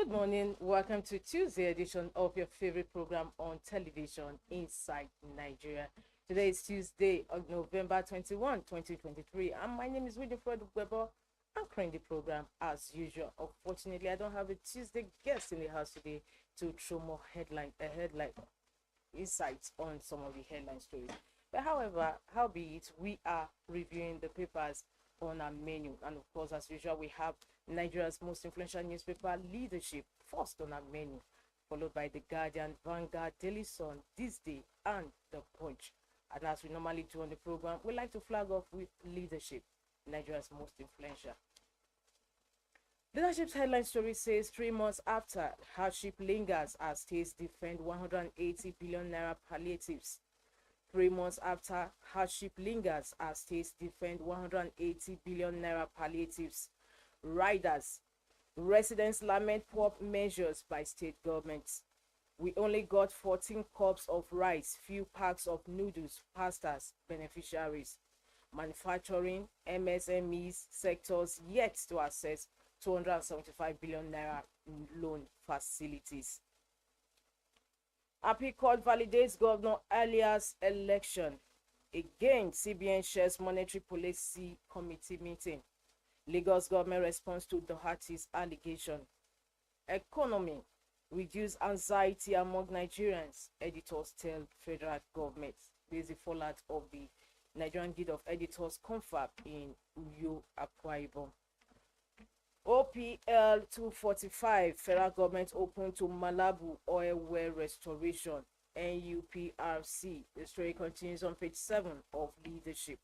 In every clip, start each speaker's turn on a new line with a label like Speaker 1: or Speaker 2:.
Speaker 1: Good morning. Welcome to Tuesday edition of your favorite program on television, Inside Nigeria. Today is Tuesday, November 21, 2023, and my name is Winifred Weber. Anchoring the program as usual. Unfortunately, I don't have a Tuesday guest in the house today to throw more headline insights on some of the headline stories. But however, howbeit, we are reviewing the papers on our menu, and of course, as usual, we have Nigeria's most influential newspaper, Leadership, first on our menu, followed by The Guardian, Vanguard, Daily Sun, THISDAY, and The Punch. And as we normally do on the program, we like to flag off with Leadership, Nigeria's most influential. Leadership's headline story says 3 months after hardship lingers as states defend 180 billion naira palliatives. 3 months after hardship lingers as states defend 180 billion naira palliatives. Riders, residents lament poor measures by state governments. We only got 14 cups of rice, few packs of noodles, pastas, beneficiaries. Manufacturing, MSMEs sectors yet to access 275 billion naira loan facilities. Appeal Court validates Governor Alia's election. Again, CBN shares monetary policy committee meeting. Lagos government response to Doherty's allegation. Economy, reduce anxiety among Nigerians, editors tell federal government. This is the fallout of the Nigerian Guild of Editors confab in Uyo, Akwa Ibom. OPL 245, federal government open to Malabu oil well restoration. NUPRC. The story continues on page 7 of Leadership.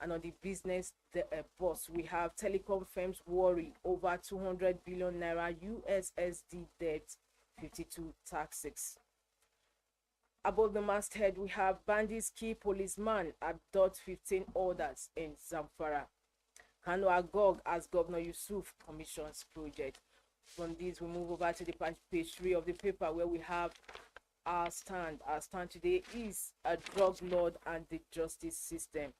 Speaker 1: And on the business boss, we have telecom firms worry over 200 billion naira USSD debt, 52 taxes. Above the masthead, we have bandits key policeman abduct 15 others in Zamfara. Kano Agog as Governor Yusuf commissions project. From this, we move over to the page 3 of the paper where we have our stand. Our stand today is a drug lord and the justice system.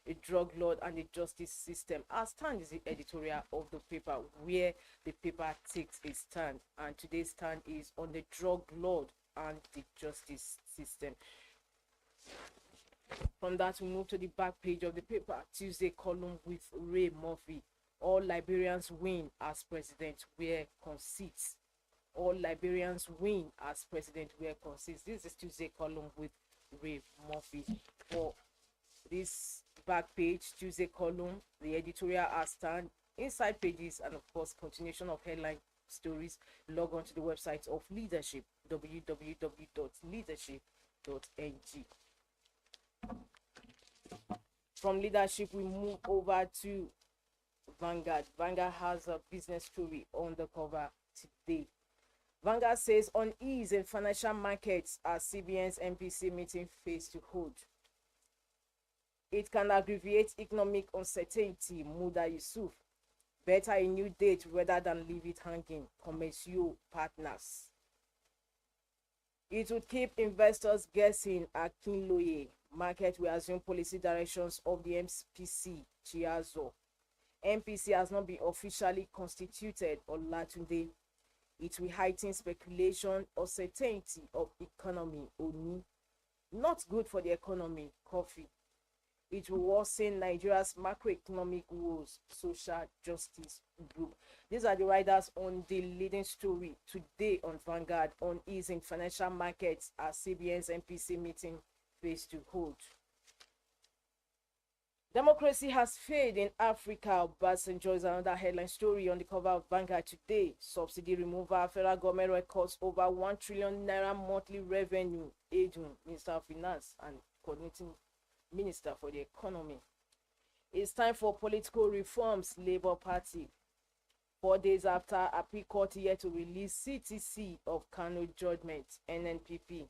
Speaker 1: A drug lord and the justice system. Our stand is the editorial of the paper where the paper takes a stand. And today's stand is on the drug lord and the justice system. From that, we move to the back page of the paper. Tuesday column with Ray Murphy. All Liberians win as president where conceits. All Liberians win as president where conceits. This is Tuesday column with Ray Murphy. For this back page, Tuesday column, the editorial are stand, inside pages, and of course, continuation of headline stories. Log on to the website of Leadership, www.leadership.ng. From Leadership, we move over to Vanguard. Vanguard has a business story on the cover today. Vanguard says unease in financial markets as CBN's MPC meeting fails to hold. It can aggravate economic uncertainty, Muda Yusuf. Better a new date rather than leave it hanging, Commercio partners. It would keep investors guessing, Akinloye. Market will assume policy directions of the MPC, Chiazo. MPC has not been officially constituted on Latunde. It will heighten speculation or certainty of economy, Oni. Not good for the economy, Coffee. It will worsen Nigeria's macroeconomic woes, Social Justice Group. These are the riders on the leading story today on Vanguard on ease in financial markets as CBN's MPC meeting face to hold. Democracy has failed in Africa. Obasanjo is another headline story on the cover of Vanguard today. Subsidy removal, federal government records over 1 trillion naira monthly revenue. Edun, Minister of Finance and Coordinating Minister for the Economy. It's time for political reforms, Labour Party. 4 days after Appeal Court yet to release CTC of Kano judgment, NNPP.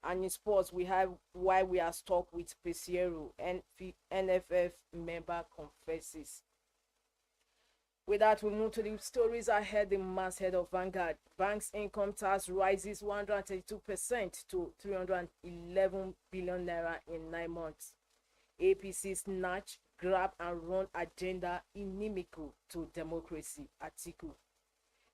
Speaker 1: And in sports, we have why we are stuck with Pesero. NFF member confesses. With that, we move to the stories ahead. The masthead of Vanguard. Banks' income tax rises 132% to 311 billion naira in 9 months. APC snatch, grab and run agenda inimical to democracy. Article.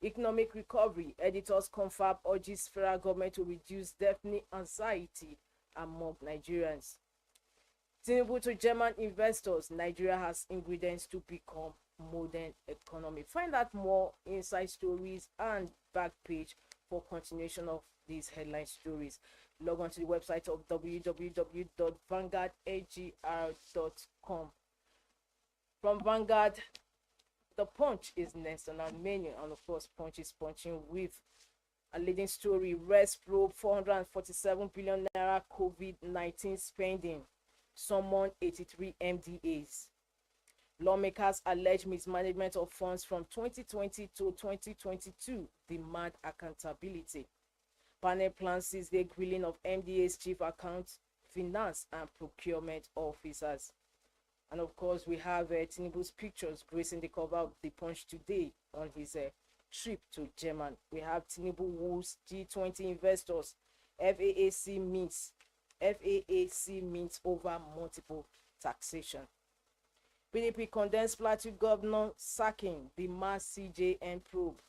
Speaker 1: Economic recovery. Editors confirm urges federal government to reduce debt anxiety among Nigerians. Tinubu to German investors. Nigeria has ingredients to become modern economy. Find out more inside stories and back page for continuation of these headline stories. Log on to the website of www.vanguardagr.com. From Vanguard, the Punch is next on our menu, and of course, Punch is punching with a leading story. Rest probe 447 billion naira COVID-19 spending. Summon 83 MDAs. Lawmakers allege mismanagement of funds from 2020 to 2022. Demand accountability. Panel plans the grilling of MDA's chief account, finance, and procurement officers. And of course, we have Tinubu's pictures gracing the cover of the Punch today on his trip to Germany. We have Tinubu woos G20 investors. FAAC meets over multiple taxation. PDP condemns Plateau governor sacking the mass CJN probe.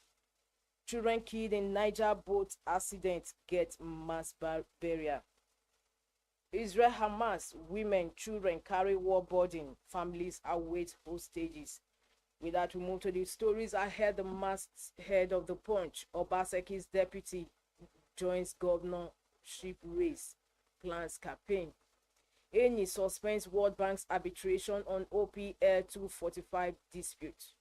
Speaker 1: Children killed in Niger boat accident get mass burial. Israel Hamas, women, children carry war burden. Families await hostages. With that, we move to the stories ahead. The masked head of the Punch, Obaseki's deputy, joins governorship race. Plans campaign. Eni suspends World Bank's arbitration on OPL 245 dispute.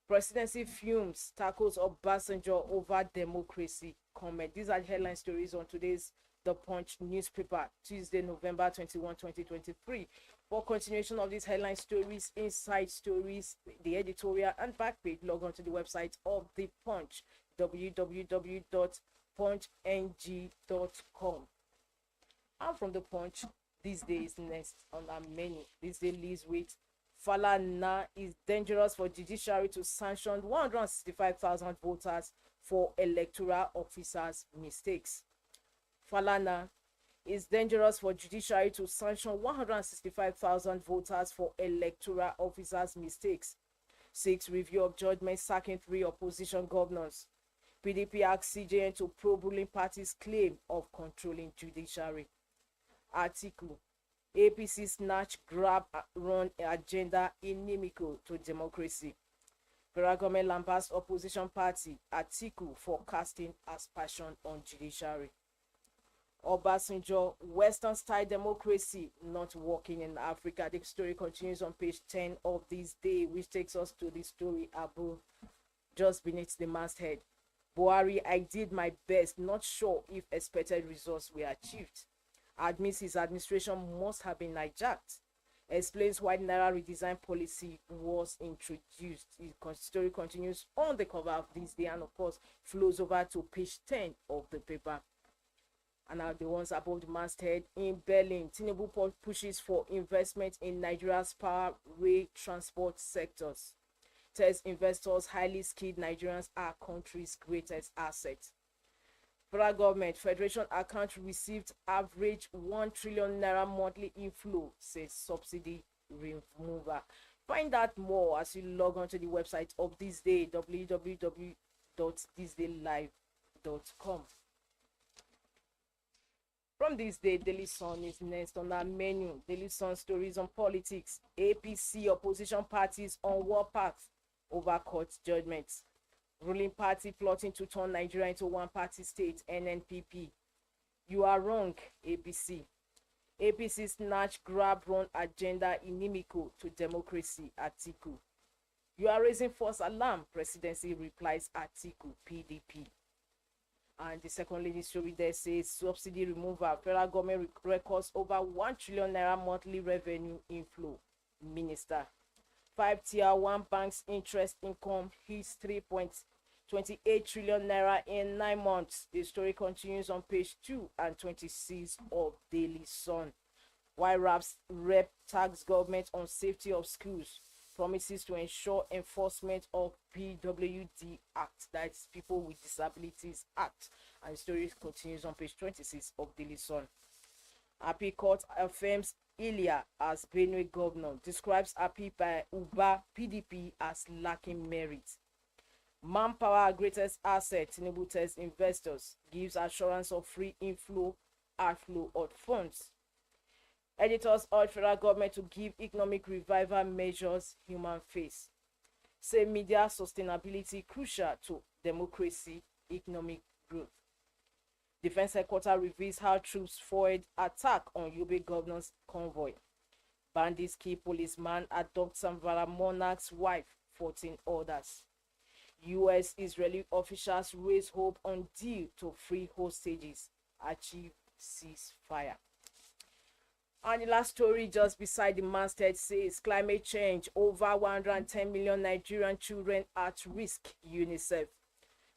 Speaker 1: Presidency fumes, tackles Obasanjo over democracy. Comment. These are headline stories on today's The Punch newspaper, Tuesday, November 21, 2023. For continuation of these headline stories, inside stories, the editorial and back page, log on to the website of The Punch, www.punchng.com. And from The Punch, this day is next on our menu. This day leads with Falana is dangerous for judiciary to sanction 165,000 voters for electoral officers' mistakes. Falana is dangerous for judiciary to sanction 165,000 voters for electoral officers' mistakes. 6. Review of judgment sacking 3 opposition governors. PDP asks CJN to probe ruling party's claim of controlling judiciary. Article. APC snatch grab run agenda inimical to democracy. Federal government lambasts opposition party. Article forecasting aspersion on judiciary. Obasanjo, Western style democracy not working in Africa. The story continues on page 10 of this day, which takes us to the story above, just beneath the masthead. Buhari, I did my best, not sure if expected results were achieved. Admits his administration must have been hijacked. Explains why Naira redesign policy was introduced. The story continues on the cover of this day and of course flows over to page 10 of the paper. And now the ones above the masthead. In Berlin, Tinubu pushes for investment in Nigeria's power rail transport sectors. Tells investors highly skilled Nigerians are country's greatest asset. Federal government, Federation account received average 1 trillion naira monthly inflow, says subsidy remover. Find out more as you log on to the website of This Day, www.thisdaylive.com. From This Day, Daily Sun is next on our menu. Daily Sun stories on politics. APC opposition parties on war path over court judgments. Ruling party plotting to turn Nigeria into one-party state, NNPP. You are wrong, APC. APC snatch grab run agenda inimical to democracy, Article. You are raising false alarm, presidency replies, Article, PDP. And the second leading story there says subsidy removal. Federal government records over 1 trillion naira monthly revenue inflow. Minister. 5 tier 1 banks interest income hits 3.28 trillion naira in 9 months. The story continues on page 2 and 26 of Daily Sun. Why RAPS rep tax government on safety of schools. Promises to ensure enforcement of PWD Act, that's People with Disabilities Act. And the story continues on page 26 of Daily Sun. Happy Court affirms Ilya as Benue governor. Describes Happy by Uba PDP as lacking merit. Manpower, our greatest asset. Tinubu tells investors, gives assurance of free outflow of funds. Editors urge federal government to give economic revival measures human face. Say media sustainability crucial to democracy, economic growth. Defense headquarters reveals how troops foiled attack on Yobe governor's convoy. Bandits kill policeman, adopt Zamfara monarch's wife, 14 others. US-Israeli officials raise hope on deal to free hostages, achieve ceasefire. And the last story just beside the masthead says climate change, over 110 million Nigerian children at risk. UNICEF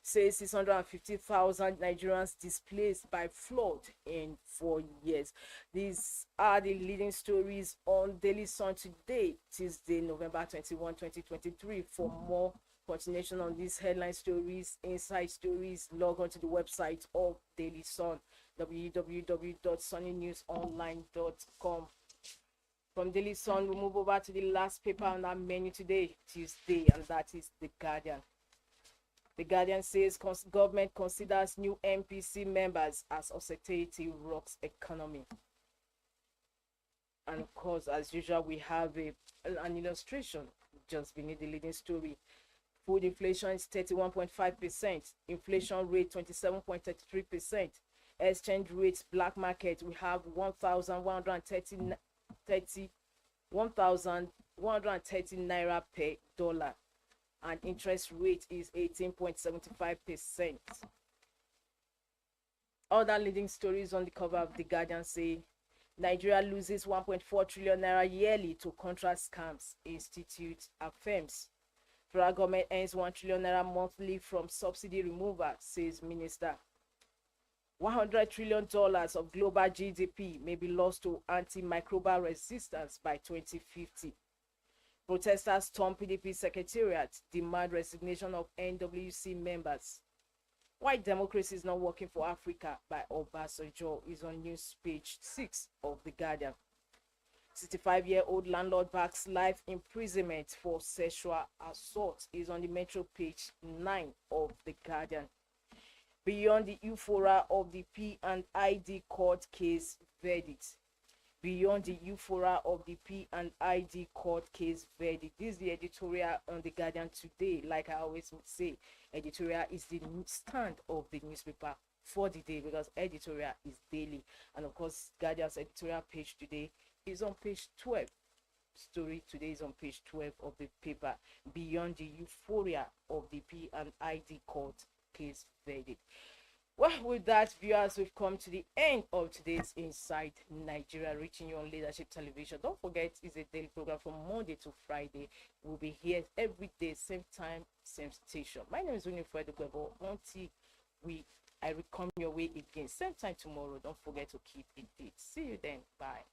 Speaker 1: says 650,000 Nigerians displaced by flood in 4 years. These are the leading stories on Daily Sun today, Tuesday, November 21, 2023. For more continuation on these headline stories, inside stories, log on to the website of Daily Sun, www.sunnynewsonline.com. From Daily Sun, we move over to the last paper on our menu today, Tuesday, and that is The Guardian. The Guardian says government considers new MPC members as austerity rocks economy. And of course, as usual, we have an illustration just beneath the leading story. Food inflation is 31.5%, inflation rate 27.33%, exchange rates black market we have 1,130 naira per dollar, and interest rate is 18.75%. Other leading stories on the cover of The Guardian say Nigeria loses 1.4 trillion naira yearly to contract scams, institute affirms. Federal government earns 1 trillion naira monthly from subsidy removal, says minister. $100 trillion of global GDP may be lost to antimicrobial resistance by 2050. Protesters storm PDP secretariat, demand resignation of NWC members. Why democracy is not working for Africa by Obasanjo is on news page 6 of The Guardian. 65-year-old landlord backs life imprisonment for sexual assault is on the Metro page 9 of The Guardian. Beyond the euphoria of the P&ID court case verdict. Beyond the euphoria of the P&ID court case verdict. This is the editorial on The Guardian today. Like I always say, editorial is the stand of the newspaper for the day, because editorial is daily. And of course, Guardian's editorial page today is on page 12. Story today is on page 12 of the paper. Beyond the euphoria of the P&ID court case verdict. Well, with that, viewers, we've come to the end of today's Inside Nigeria, reaching you on Leadership Television. Don't forget, it's a daily program from Monday to Friday. We'll be here every day, same time, same station. My name is Winifred Gwebo. Until I will come your way again, same time tomorrow. Don't forget to keep it. See you then. Bye.